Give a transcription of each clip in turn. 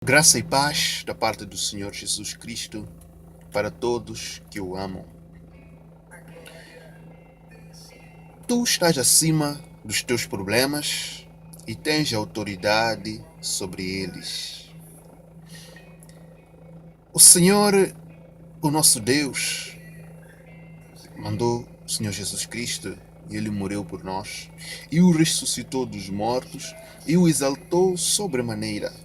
Graça e paz da parte do Senhor Jesus Cristo para todos que o amam. Tu estás acima dos teus problemas e tens autoridade sobre eles. O Senhor, o nosso Deus, mandou o Senhor Jesus Cristo e Ele morreu por nós e o ressuscitou dos mortos e o exaltou sobremaneira.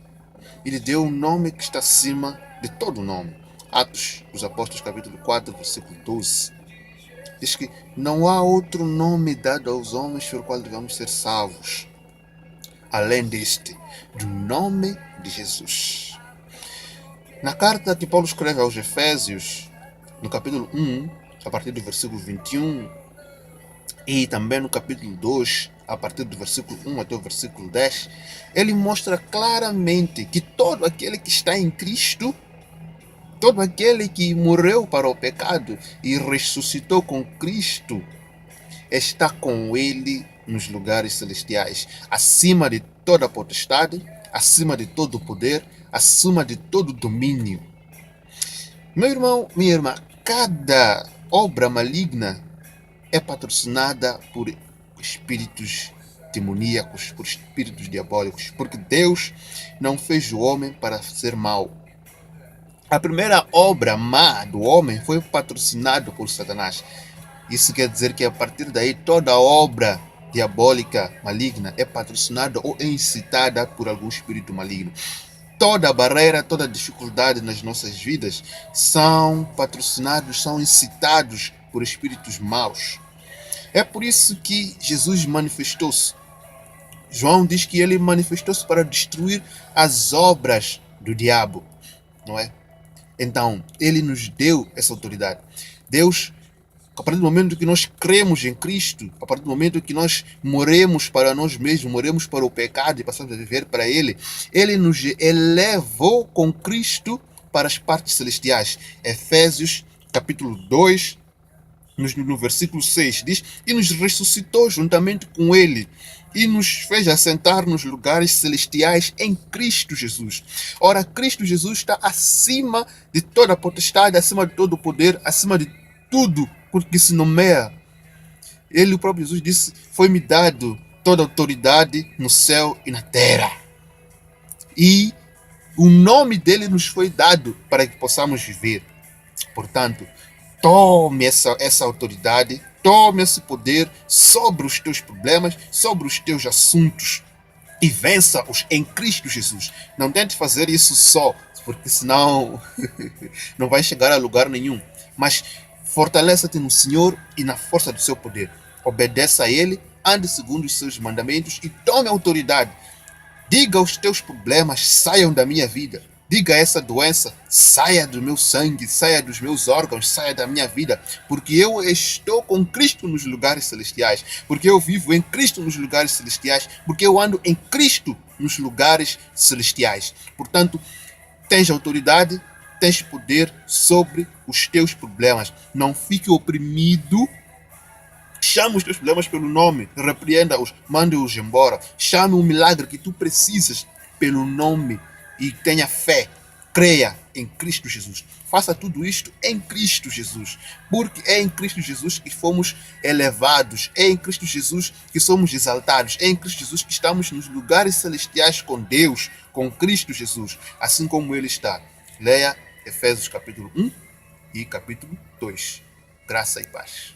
Ele deu um nome que está acima de todo nome. Atos dos Apóstolos, capítulo 4, versículo 12. Diz que não há outro nome dado aos homens pelo qual devemos ser salvos, além deste, do nome de Jesus. Na carta que Paulo escreve aos Efésios, no capítulo 1, a partir do versículo 21, e também no capítulo 2, a partir do versículo 1 até o versículo 10, ele mostra claramente que todo aquele que está em Cristo, todo aquele que morreu para o pecado e ressuscitou com Cristo, está com Ele nos lugares celestiais, acima de toda potestade, acima de todo poder, acima de todo domínio. Meu irmão, minha irmã, cada obra maligna é patrocinada por espíritos demoníacos, por espíritos diabólicos, porque Deus não fez o homem para ser mau. A primeira obra má do homem foi patrocinada por Satanás. Isso quer dizer que a partir daí toda obra diabólica maligna é patrocinada ou é incitada por algum espírito maligno. Toda barreira, toda dificuldade nas nossas vidas são patrocinados, são incitados por espíritos maus. É por isso que Jesus manifestou-se. João diz que ele manifestou-se para destruir as obras do diabo, não é? Então, ele nos deu essa autoridade. Deus, a partir do momento que nós cremos em Cristo, a partir do momento que nós morremos para nós mesmos, morremos para o pecado e passamos a viver para Ele, Ele nos elevou com Cristo para as partes celestiais. Efésios capítulo 2, no versículo 6, diz: e nos ressuscitou juntamente com Ele e nos fez assentar nos lugares celestiais em Cristo Jesus. Ora, Cristo Jesus está acima de toda a potestade, acima de todo o poder, acima de tudo porque se nomeia. Ele, o próprio Jesus, disse: foi-me dado toda a autoridade no céu e na terra. E o nome dele nos foi dado para que possamos viver. Portanto, tome essa autoridade, tome esse poder sobre os teus problemas, sobre os teus assuntos e vença-os em Cristo Jesus. Não tente fazer isso só, porque senão não vai chegar a lugar nenhum. Mas fortaleça-te no Senhor e na força do seu poder. Obedeça a Ele, ande segundo os seus mandamentos e tome autoridade. Diga os teus problemas, saiam da minha vida. Diga essa doença, saia do meu sangue, saia dos meus órgãos, saia da minha vida, porque eu estou com Cristo nos lugares celestiais, porque eu vivo em Cristo nos lugares celestiais, porque eu ando em Cristo nos lugares celestiais. Portanto, tens autoridade, tens poder sobre os teus problemas. Não fique oprimido. Chame os teus problemas pelo nome, repreenda-os, mande-os embora. Chame o milagre que tu precisas pelo nome e tenha fé. Creia em Cristo Jesus. Faça tudo isto em Cristo Jesus. Porque é em Cristo Jesus que fomos elevados. É em Cristo Jesus que somos exaltados. É em Cristo Jesus que estamos nos lugares celestiais com Deus, com Cristo Jesus. Assim como Ele está. Leia Efésios capítulo 1 e capítulo 2. Graça e paz.